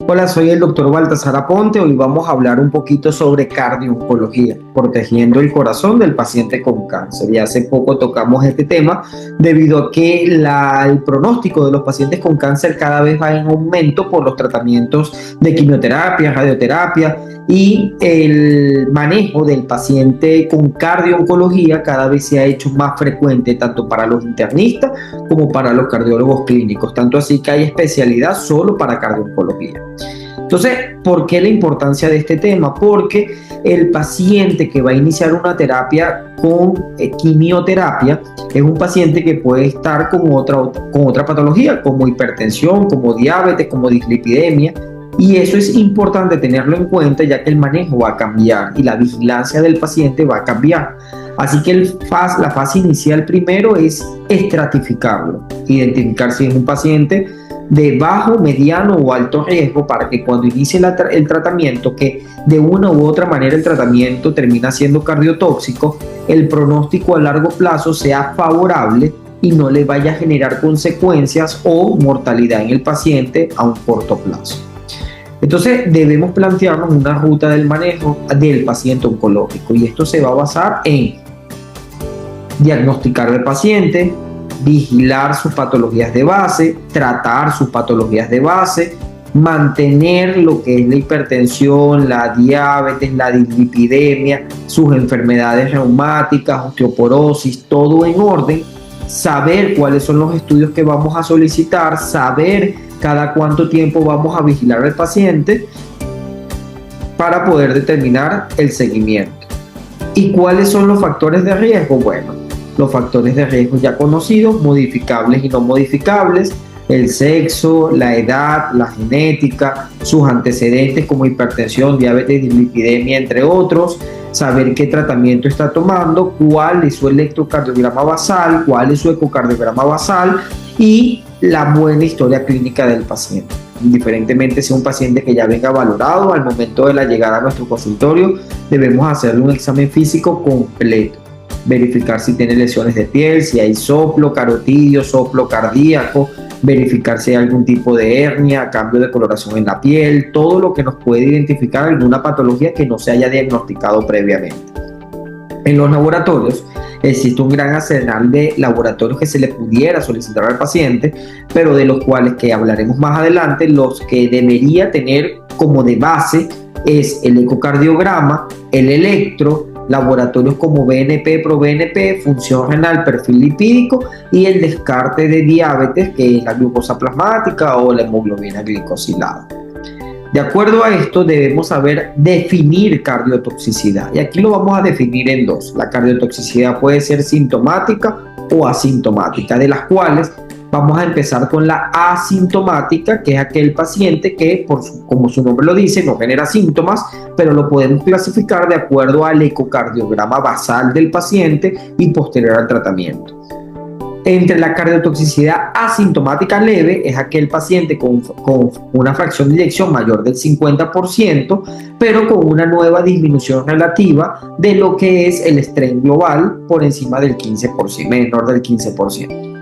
Hola, soy el doctor Baltasar Aponte. Hoy vamos a hablar un poquito sobre cardio-oncología, protegiendo el corazón del paciente con cáncer. Y hace poco tocamos este tema debido a que el pronóstico de los pacientes con cáncer cada vez va en aumento por los tratamientos de quimioterapia, radioterapia y el manejo del paciente con cardio-oncología cada vez se ha hecho más frecuente tanto para los internistas como para los cardiólogos clínicos, tanto así que hay especialidad solo para cardio-oncología. Entonces, ¿por qué la importancia de este tema? Porque el paciente que va a iniciar una terapia con quimioterapia es un paciente que puede estar con otra patología, como hipertensión, como diabetes, como dislipidemia, y eso es importante tenerlo en cuenta ya que el manejo va a cambiar y la vigilancia del paciente va a cambiar. Así que la fase inicial primero es estratificarlo, identificar si es un paciente de bajo, mediano o alto riesgo para que cuando inicie el tratamiento, que de una u otra manera el tratamiento termina siendo cardiotóxico, el pronóstico a largo plazo sea favorable y no le vaya a generar consecuencias o mortalidad en el paciente a un corto plazo. Entonces debemos plantearnos una ruta del manejo del paciente oncológico y esto se va a basar en diagnosticar al paciente, vigilar sus patologías de base, tratar sus patologías de base, mantener lo que es la hipertensión, la diabetes, la dislipidemia, sus enfermedades reumáticas, osteoporosis, todo en orden, saber cuáles son los estudios que vamos a solicitar, saber cada cuánto tiempo vamos a vigilar al paciente para poder determinar el seguimiento. ¿Y cuáles son los factores de riesgo? Bueno, los factores de riesgo ya conocidos, modificables y no modificables, el sexo, la edad, la genética, sus antecedentes como hipertensión, diabetes, dislipidemia, entre otros, saber qué tratamiento está tomando, cuál es su electrocardiograma basal, cuál es su ecocardiograma basal y la buena historia clínica del paciente. Indiferentemente sea un paciente que ya venga valorado, al momento de la llegada a nuestro consultorio debemos hacerle un examen físico completo, verificar si tiene lesiones de piel, si hay soplo carotidio, soplo cardíaco, verificar si hay algún tipo de hernia, cambio de coloración en la piel, todo lo que nos puede identificar alguna patología que no se haya diagnosticado previamente. En los laboratorios existe un gran arsenal de laboratorios que se le pudiera solicitar al paciente, pero de los cuales que hablaremos más adelante, los que debería tener como de base es el ecocardiograma, el electro, laboratorios como BNP, ProBNP, función renal, perfil lipídico y el descarte de diabetes, que es la glucosa plasmática o la hemoglobina glicosilada. De acuerdo a esto, debemos saber definir cardiotoxicidad. Y aquí lo vamos a definir en dos. La cardiotoxicidad puede ser sintomática o asintomática, de las cuales vamos a empezar con la asintomática, que es aquel paciente que, como su nombre lo dice, no genera síntomas, pero lo podemos clasificar de acuerdo al ecocardiograma basal del paciente y posterior al tratamiento. Entre la cardiotoxicidad asintomática leve es aquel paciente con una fracción de eyección mayor del 50%, pero con una nueva disminución relativa de lo que es el strain global por encima del 15%, menor del 15%.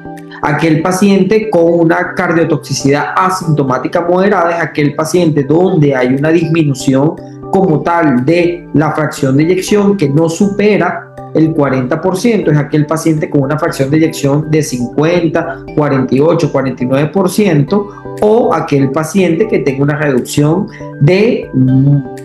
Aquel paciente con una cardiotoxicidad asintomática moderada es aquel paciente donde hay una disminución como tal de la fracción de eyección que no supera el 40%, es aquel paciente con una fracción de eyección de 50, 48, 49%, o aquel paciente que tenga una reducción de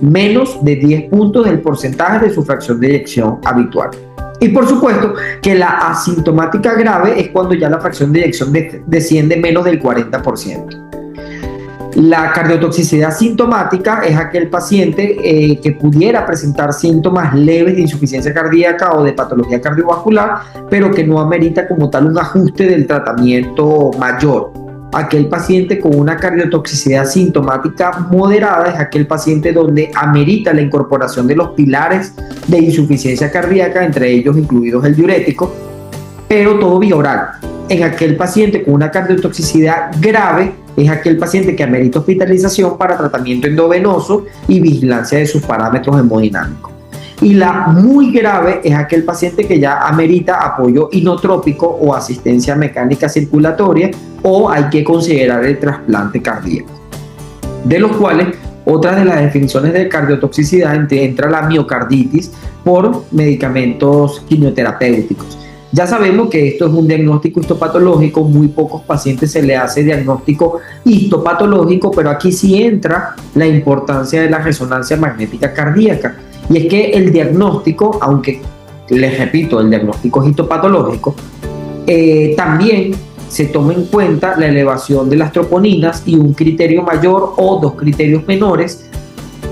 menos de 10 puntos del porcentaje de su fracción de eyección habitual. Y por supuesto que la asintomática grave es cuando ya la fracción de eyección desciende menos del 40%. La cardiotoxicidad sintomática es aquel paciente que pudiera presentar síntomas leves de insuficiencia cardíaca o de patología cardiovascular, pero que no amerita como tal un ajuste del tratamiento mayor. Aquel paciente con una cardiotoxicidad sintomática moderada es aquel paciente donde amerita la incorporación de los pilares de insuficiencia cardíaca, entre ellos incluidos el diurético, pero todo vía oral. En aquel paciente con una cardiotoxicidad grave es aquel paciente que amerita hospitalización para tratamiento endovenoso y vigilancia de sus parámetros hemodinámicos. Y la muy grave es aquel paciente que ya amerita apoyo inotrópico o asistencia mecánica circulatoria, o hay que considerar el trasplante cardíaco. de los cuales otra de las definiciones de cardiotoxicidad entra la miocarditis por medicamentos quimioterapéuticos. Ya sabemos que esto es un diagnóstico histopatológico, muy pocos pacientes se le hace diagnóstico histopatológico, pero aquí sí entra la importancia de la resonancia magnética cardíaca. Y es que el diagnóstico, aunque les repito, el diagnóstico es histopatológico, también se toma en cuenta la elevación de las troponinas y un criterio mayor o dos criterios menores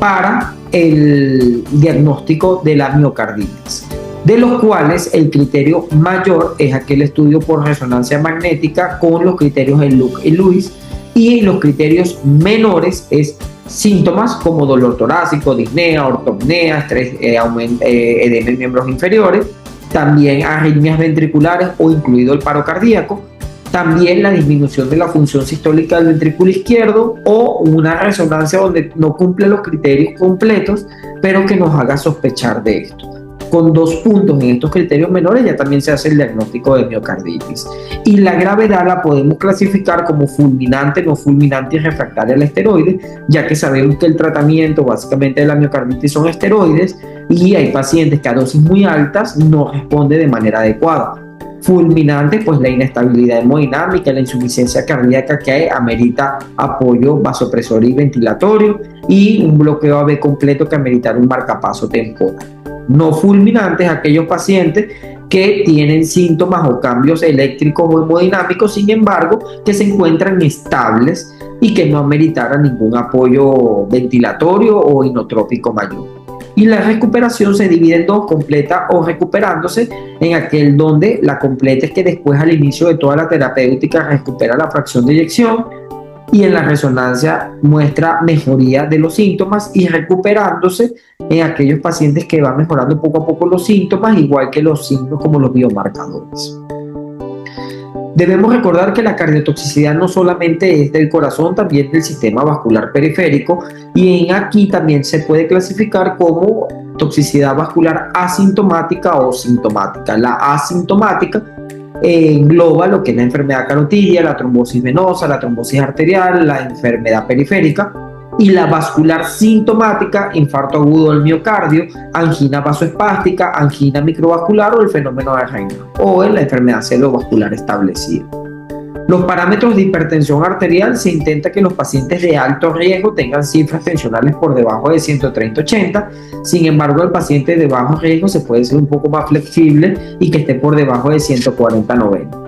para el diagnóstico de la miocarditis, de los cuales el criterio mayor es aquel estudio por resonancia magnética con los criterios de Luke y Lewis, y los criterios menores es síntomas como dolor torácico, disnea, ortopnea, estrés, edema en miembros inferiores, también arritmias ventriculares o incluido el paro cardíaco, también la disminución de la función sistólica del ventrículo izquierdo o una resonancia donde no cumple los criterios completos, pero que nos haga sospechar de esto. Con 2 puntos en estos criterios menores ya también se hace el diagnóstico de miocarditis. Y la gravedad la podemos clasificar como fulminante, no fulminante y refractaria al esteroide, ya que sabemos que el tratamiento básicamente de la miocarditis son esteroides y hay pacientes que a dosis muy altas no responde de manera adecuada. Fulminante, pues la inestabilidad hemodinámica, la insuficiencia cardíaca que amerita apoyo vasopresor y ventilatorio, y un bloqueo AB completo que amerita un marcapaso temporal. No fulminantes, aquellos pacientes que tienen síntomas o cambios eléctricos o hemodinámicos, sin embargo, que se encuentran estables y que no ameritaran ningún apoyo ventilatorio o inotrópico mayor. Y la recuperación se divide en 2, completa o recuperándose, en aquel donde la completa es que después al inicio de toda la terapéutica recupera la fracción de eyección, y en la resonancia muestra mejoría de los síntomas, y recuperándose en aquellos pacientes que van mejorando poco a poco los síntomas, igual que los signos como los biomarcadores. Debemos recordar que la cardiotoxicidad no solamente es del corazón, también del sistema vascular periférico, y aquí también se puede clasificar como toxicidad vascular asintomática o sintomática. La asintomática engloba lo que es la enfermedad carotidia, la trombosis venosa, la trombosis arterial, la enfermedad periférica, y la vascular sintomática, infarto agudo del miocardio, angina vasoespástica, angina microvascular o el fenómeno de Raynaud, o en la enfermedad cerebrovascular establecida. Los parámetros de hipertensión arterial, se intenta que los pacientes de alto riesgo tengan cifras tensionales por debajo de 130/80, sin embargo el paciente de bajo riesgo se puede ser un poco más flexible y que esté por debajo de 140/90.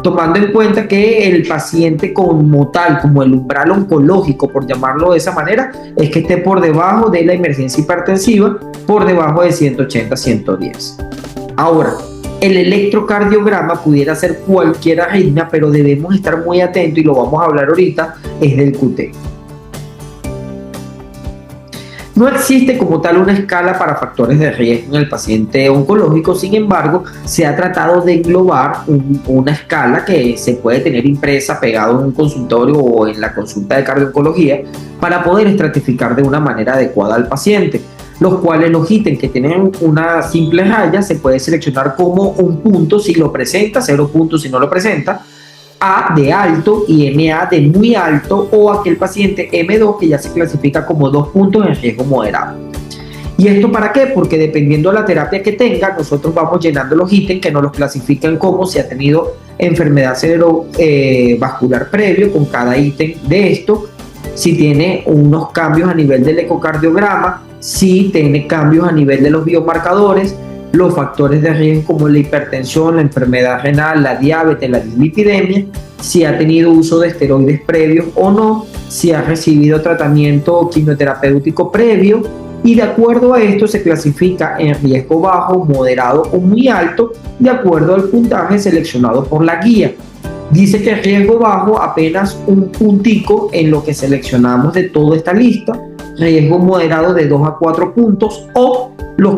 Tomando en cuenta que el paciente como tal, como el umbral oncológico, por llamarlo de esa manera, es que esté por debajo de la emergencia hipertensiva, por debajo de 180/110. Ahora, el electrocardiograma pudiera ser cualquier arritmia, pero debemos estar muy atentos, y lo vamos a hablar ahorita, es del QT. No existe como tal una escala para factores de riesgo en el paciente oncológico, sin embargo, se ha tratado de englobar una escala que se puede tener impresa, pegado en un consultorio o en la consulta de cardio-oncología, para poder estratificar de una manera adecuada al paciente, los cuales los ítems que tienen una simple raya se puede seleccionar como un punto si lo presenta, 0 puntos si no lo presenta, A de alto y MA de muy alto, o aquel paciente M2 que ya se clasifica como 2 puntos en riesgo moderado. ¿Y esto para qué? Porque dependiendo de la terapia que tenga, nosotros vamos llenando los ítems que nos los clasifican como si ha tenido enfermedad cerebrovascular previo con cada ítem de esto, si tiene unos cambios a nivel del ecocardiograma, si tiene cambios a nivel de los biomarcadores, los factores de riesgo como la hipertensión, la enfermedad renal, la diabetes, la dislipidemia, si ha tenido uso de esteroides previos o no, si ha recibido tratamiento quimioterapéutico previo, y de acuerdo a esto se clasifica en riesgo bajo, moderado o muy alto, de acuerdo al puntaje seleccionado por la guía. Dice que el riesgo bajo apenas un puntico en lo que seleccionamos de toda esta lista, riesgo moderado de 2 a 4 puntos, o los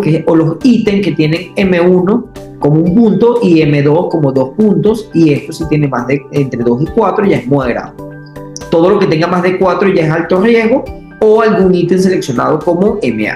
ítems que tienen M1 como un punto y M2 como 2 puntos, y esto si tiene más de entre 2 y 4 ya es moderado. Todo lo que tenga más de 4 ya es alto riesgo, o algún ítem seleccionado como MA.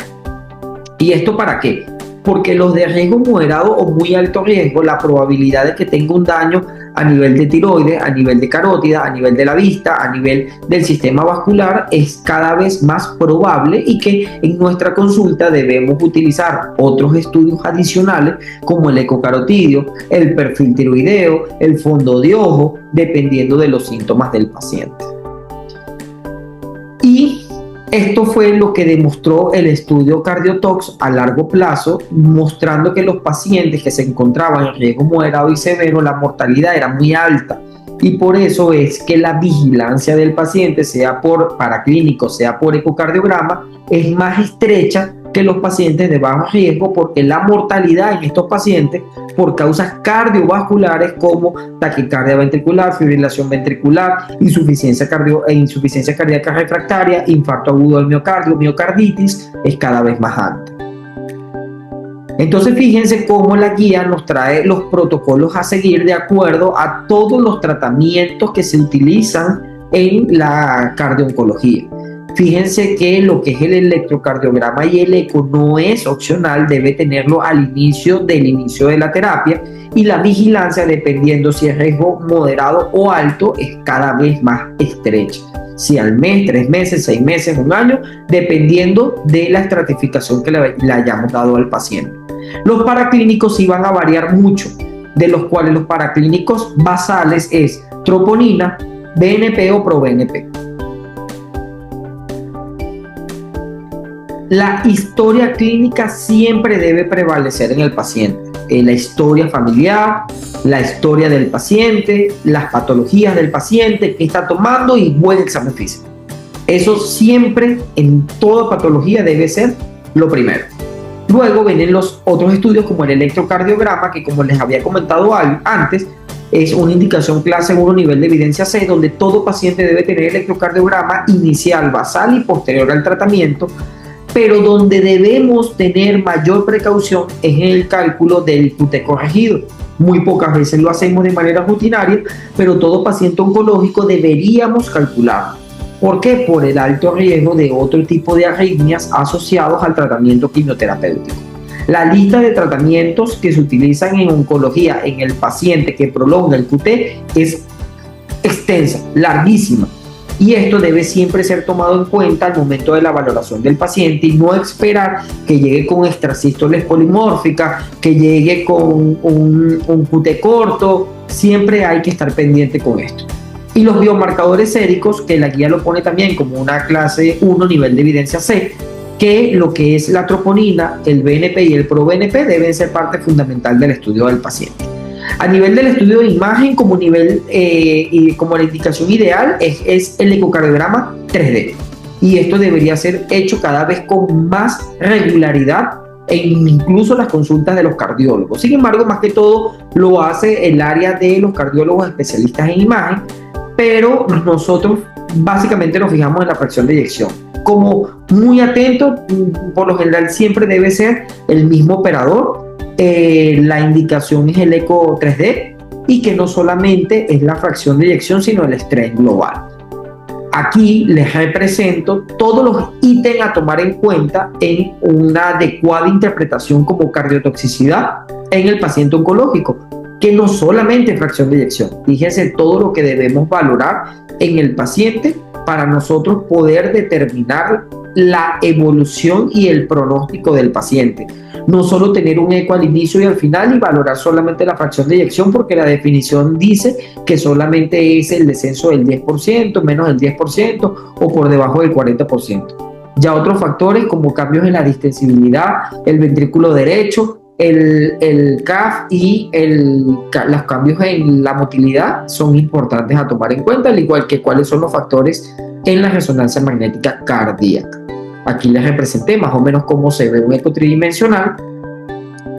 ¿Y esto para qué? Porque los de riesgo moderado o muy alto riesgo, la probabilidad de que tenga un daño a nivel de tiroides, a nivel de carótida, a nivel de la vista, a nivel del sistema vascular, es cada vez más probable y que en nuestra consulta debemos utilizar otros estudios adicionales como el ecocarotidio, el perfil tiroideo, el fondo de ojo, dependiendo de los síntomas del paciente. Y esto fue lo que demostró el estudio CardioTox a largo plazo, mostrando que los pacientes que se encontraban en riesgo moderado y severo, la mortalidad era muy alta. Y por eso es que la vigilancia del paciente, sea por paraclínico, sea por ecocardiograma, es más estrecha que los pacientes de bajo riesgo, porque la mortalidad en estos pacientes por causas cardiovasculares como taquicardia ventricular, fibrilación ventricular, insuficiencia cardíaca refractaria, infarto agudo del miocardio, miocarditis, es cada vez más alta. Entonces fíjense cómo la guía nos trae los protocolos a seguir de acuerdo a todos los tratamientos que se utilizan en la cardiooncología. Fíjense que lo que es el electrocardiograma y el eco no es opcional, debe tenerlo al inicio de la terapia, y la vigilancia, dependiendo si es riesgo moderado o alto, es cada vez más estrecha. Si al mes, 3 meses, 6 meses, 1 año, dependiendo de la estratificación que le hayamos dado al paciente. Los paraclínicos sí van a variar mucho, de los cuales los paraclínicos basales es troponina, BNP o proBNP. La historia clínica siempre debe prevalecer en el paciente. La historia familiar, la historia del paciente, las patologías del paciente, qué está tomando y buen examen físico. Eso siempre en toda patología debe ser lo primero. Luego vienen los otros estudios como el electrocardiograma, que como les había comentado antes, es una indicación clase 1 nivel de evidencia 6, donde todo paciente debe tener electrocardiograma inicial, basal y posterior al tratamiento, pero donde debemos tener mayor precaución es en el cálculo del QT corregido. Muy pocas veces lo hacemos de manera rutinaria, pero todo paciente oncológico deberíamos calcularlo. ¿Por qué? Por el alto riesgo de otro tipo de arritmias asociados al tratamiento quimioterapéutico. La lista de tratamientos que se utilizan en oncología en el paciente que prolonga el QT es extensa, larguísima. Y esto debe siempre ser tomado en cuenta al momento de la valoración del paciente y no esperar que llegue con extrasístoles polimórficas, que llegue con un QT corto. Siempre hay que estar pendiente con esto. Y los biomarcadores séricos, que la guía lo pone también como una clase 1 nivel de evidencia C, que lo que es la troponina, el BNP y el proBNP deben ser parte fundamental del estudio del paciente. A nivel del estudio de imagen, como nivel y como la indicación ideal es el ecocardiograma 3D, y esto debería ser hecho cada vez con más regularidad en incluso las consultas de los cardiólogos. Sin embargo, más que todo lo hace el área de los cardiólogos especialistas en imagen, pero nosotros básicamente nos fijamos en la fracción de eyección. Como muy atento, por lo general siempre debe ser el mismo operador. La indicación es el eco 3D, y que no solamente es la fracción de eyección, sino el strain global. Aquí les represento todos los ítems a tomar en cuenta en una adecuada interpretación como cardiotoxicidad en el paciente oncológico, que no solamente es fracción de eyección. Fíjense todo lo que debemos valorar en el paciente para nosotros poder determinar la evolución y el pronóstico del paciente. No solo tener un eco al inicio y al final y valorar solamente la fracción de eyección, porque la definición dice que solamente es el descenso del 10%, menos del 10% o por debajo del 40%. Ya otros factores como cambios en la distensibilidad, el ventrículo derecho, el CAF y los cambios en la motilidad son importantes a tomar en cuenta, al igual que cuáles son los factores en la resonancia magnética cardíaca. Aquí les representé más o menos cómo se ve un eco tridimensional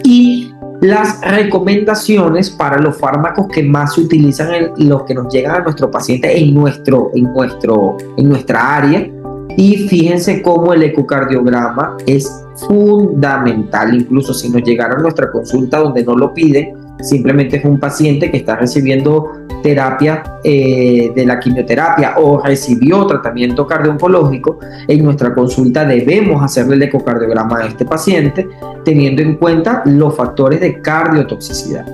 y las recomendaciones para los fármacos que más se utilizan, los que nos llegan a nuestro paciente en nuestra área. Y fíjense cómo el ecocardiograma es fundamental, incluso si nos llegara a nuestra consulta donde no lo piden, simplemente es un paciente que está recibiendo terapia de la quimioterapia o recibió tratamiento cardiooncológico. En nuestra consulta debemos hacerle el ecocardiograma a este paciente, teniendo en cuenta los factores de cardiotoxicidad.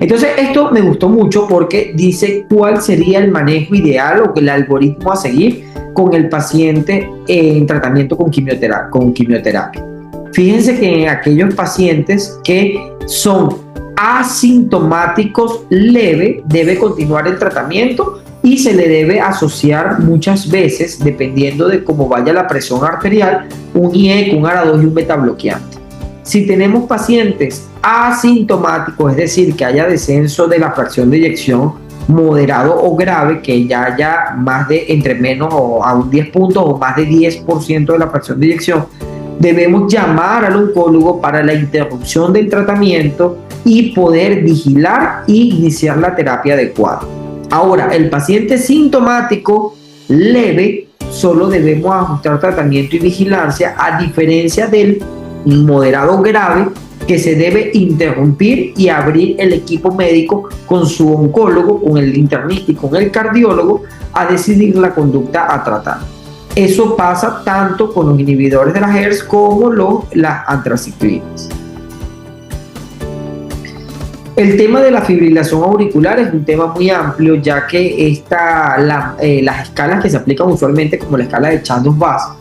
Entonces, esto me gustó mucho porque dice cuál sería el manejo ideal o el algoritmo a seguir con el paciente en tratamiento con quimioterapia. Fíjense que en aquellos pacientes que son asintomáticos leve, debe continuar el tratamiento y se le debe asociar muchas veces, dependiendo de cómo vaya la presión arterial, un IEC, un ARA2 y un beta bloqueante. Si tenemos pacientes asintomáticos, es decir, que haya descenso de la fracción de eyección moderado o grave, que ya haya más de entre menos o a un 10 puntos o más de 10% de la fracción de eyección, debemos llamar al oncólogo para la interrupción del tratamiento y poder vigilar y iniciar la terapia adecuada. Ahora, el paciente sintomático leve, solo debemos ajustar tratamiento y vigilancia, a diferencia del moderado grave, que se debe interrumpir y abrir el equipo médico con su oncólogo, con el internista y con el cardiólogo a decidir la conducta a tratar. Eso pasa tanto con los inhibidores de la HERS como las antraciclinas. El tema de la fibrilación auricular es un tema muy amplio, ya que las escalas que se aplican usualmente, como la escala de Chandos-Vas,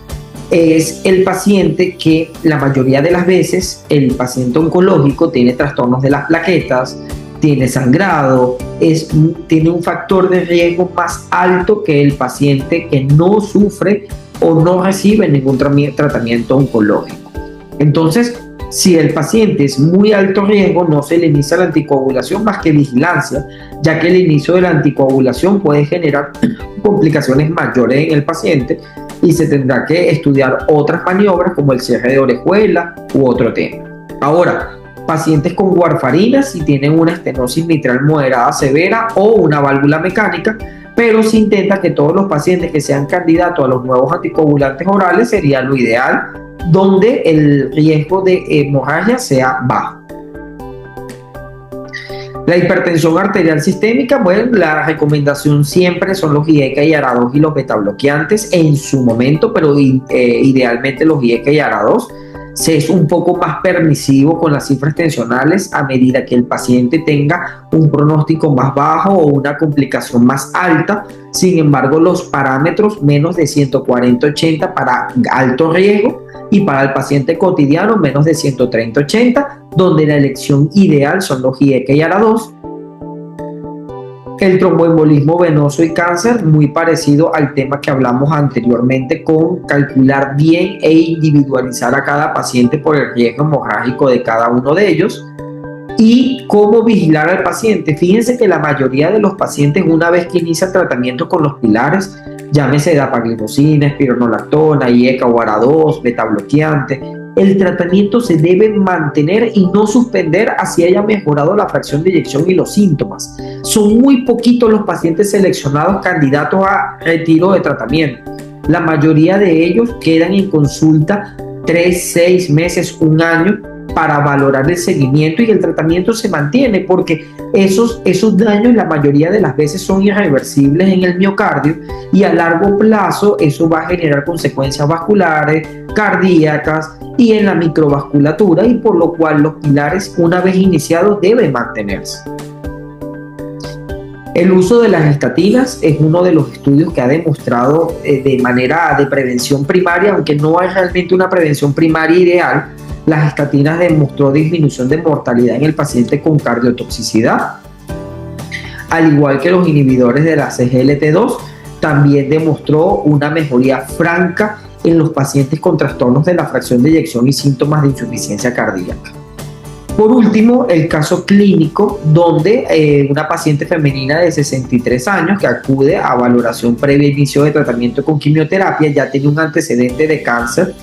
es el paciente que la mayoría de las veces, el paciente oncológico tiene trastornos de las plaquetas, tiene sangrado, tiene un factor de riesgo más alto que el paciente que no sufre o no recibe ningún tratamiento oncológico. Entonces, si el paciente es muy alto riesgo, no se le inicia la anticoagulación más que vigilancia, ya que el inicio de la anticoagulación puede generar complicaciones mayores en el paciente y se tendrá que estudiar otras maniobras como el cierre de orejuela u otro tema. Ahora, pacientes con warfarina si tienen una estenosis mitral moderada severa o una válvula mecánica, pero se intenta que todos los pacientes que sean candidatos a los nuevos anticoagulantes orales sería lo ideal, donde el riesgo de hemorragia sea bajo. La hipertensión arterial sistémica, bueno, la recomendación siempre son los IECA y ARA2 y los beta bloqueantes en su momento, pero idealmente los IECA y ARA2. Se es un poco más permisivo con las cifras tensionales a medida que el paciente tenga un pronóstico más bajo o una complicación más alta. Sin embargo, los parámetros menos de 140-80 para alto riesgo y para el paciente cotidiano menos de 130-80, donde la elección ideal son los IECA y ARA2. El tromboembolismo venoso y cáncer, muy parecido al tema que hablamos anteriormente, con calcular bien e individualizar a cada paciente por el riesgo hemorrágico de cada uno de ellos. Y cómo vigilar al paciente. Fíjense que la mayoría de los pacientes, una vez que inicia tratamiento con los pilares, llámese dapagliflozina, espironolactona, IECA o ARA2, beta bloqueante, el tratamiento se debe mantener y no suspender así haya mejorado la fracción de eyección y los síntomas. Son muy poquitos los pacientes seleccionados candidatos a retiro de tratamiento. La mayoría de ellos quedan en consulta 3, 6 meses, un año, para valorar el seguimiento, y el tratamiento se mantiene porque esos daños la mayoría de las veces son irreversibles en el miocardio, y a largo plazo eso va a generar consecuencias vasculares, cardíacas y en la microvasculatura, y por lo cual los pilares, una vez iniciados, deben mantenerse. El uso de las estatinas es uno de los estudios que ha demostrado de manera de prevención primaria, aunque no es realmente una prevención primaria ideal. Las estatinas demostró disminución de mortalidad en el paciente con cardiotoxicidad, al igual que los inhibidores de la CGLT2, también demostró una mejoría franca en los pacientes con trastornos de la fracción de eyección y síntomas de insuficiencia cardíaca. Por último, el caso clínico donde una paciente femenina de 63 años que acude a valoración previa a inicio de tratamiento con quimioterapia ya tiene un antecedente de cáncer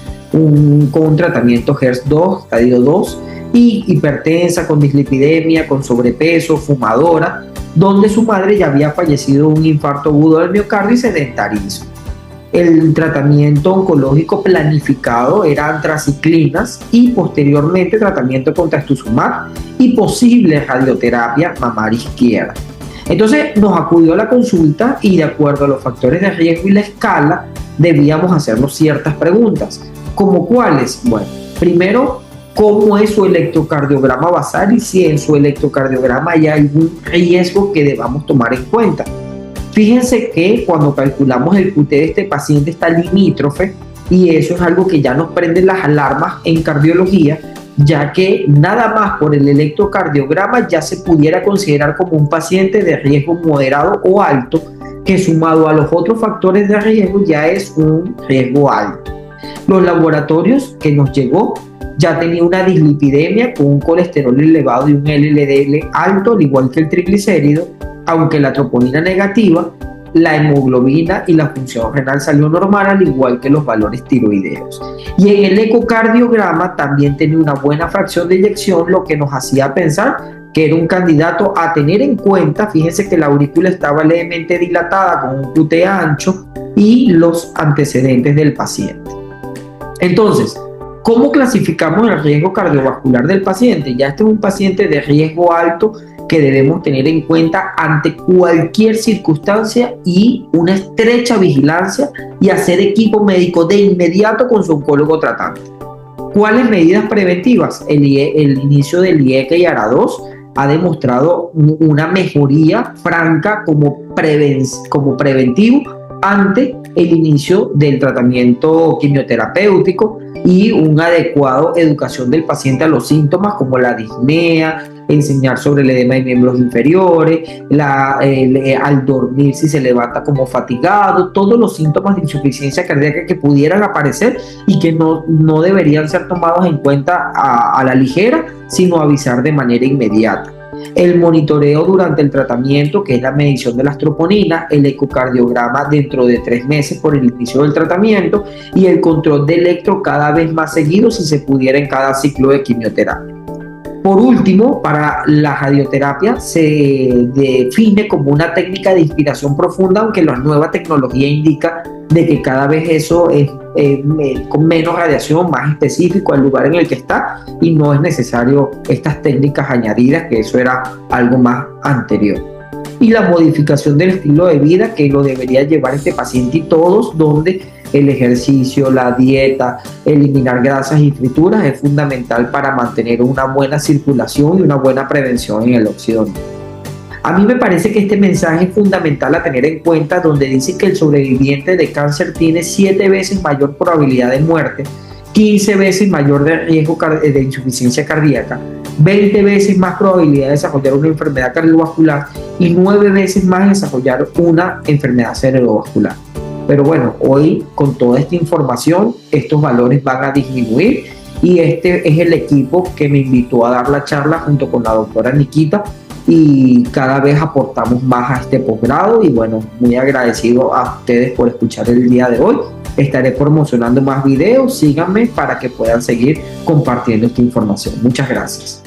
con tratamiento HERS2, estadio 2, y hipertensa, con dislipidemia, con sobrepeso, fumadora, donde su madre ya había fallecido de un infarto agudo del miocardio y sedentarismo. El tratamiento oncológico planificado era antraciclinas y posteriormente tratamiento con trastuzumab y posible radioterapia mamaria izquierda. Entonces nos acudió a la consulta y, de acuerdo a los factores de riesgo y la escala, debíamos hacernos ciertas preguntas. ¿Como cuáles? Bueno, primero, cómo es su electrocardiograma basal y si en su electrocardiograma hay algún riesgo que debamos tomar en cuenta. Fíjense que cuando calculamos el QT de este paciente está limítrofe, y eso es algo que ya nos prende las alarmas en cardiología, ya que nada más por el electrocardiograma ya se pudiera considerar como un paciente de riesgo moderado o alto, que sumado a los otros factores de riesgo ya es un riesgo alto. Los laboratorios que nos llegó ya tenía una dislipidemia con un colesterol elevado y un LDL alto, al igual que el triglicérido, aunque la troponina negativa, la hemoglobina y la función renal salió normal, al igual que los valores tiroideos. Y en el ecocardiograma también tenía una buena fracción de eyección, lo que nos hacía pensar que era un candidato a tener en cuenta. Fíjense que la aurícula estaba levemente dilatada con un QT ancho y los antecedentes del paciente. Entonces, ¿cómo clasificamos el riesgo cardiovascular del paciente? Ya este es un paciente de riesgo alto que debemos tener en cuenta ante cualquier circunstancia y una estrecha vigilancia y hacer equipo médico de inmediato con su oncólogo tratante. ¿Cuáles medidas preventivas? El inicio del IECA y ARA2 ha demostrado una mejoría franca como preventivo ante el inicio del tratamiento quimioterapéutico y una adecuada educación del paciente a los síntomas como la disnea, enseñar sobre el edema de miembros inferiores, al dormir si se levanta como fatigado, todos los síntomas de insuficiencia cardíaca que pudieran aparecer y que no deberían ser tomados en cuenta a la ligera, sino avisar de manera inmediata. El monitoreo durante el tratamiento, que es la medición de las troponinas, el ecocardiograma dentro de 3 meses por el inicio del tratamiento y el control de electro cada vez más seguido si se pudiera en cada ciclo de quimioterapia. Por último, para la radioterapia se define como una técnica de inspiración profunda, aunque la nueva tecnología indica de que cada vez eso es con menos radiación, más específico al lugar en el que está, y no es necesario estas técnicas añadidas, que eso era algo más anterior. Y la modificación del estilo de vida que lo debería llevar este paciente y todos, donde el ejercicio, la dieta, eliminar grasas y frituras es fundamental para mantener una buena circulación y una buena prevención en el óxido nítrico. A mí me parece que este mensaje es fundamental a tener en cuenta, donde dice que el sobreviviente de cáncer tiene 7 veces mayor probabilidad de muerte, 15 veces mayor de riesgo de insuficiencia cardíaca, 20 veces más probabilidad de desarrollar una enfermedad cardiovascular y 9 veces más de desarrollar una enfermedad cerebrovascular. Pero bueno, hoy con toda esta información, estos valores van a disminuir, y este es el equipo que me invitó a dar la charla junto con la doctora Nikita, y cada vez aportamos más a este posgrado. Y bueno, muy agradecido a ustedes por escuchar el día de hoy. Estaré promocionando más videos, síganme para que puedan seguir compartiendo esta información. Muchas gracias.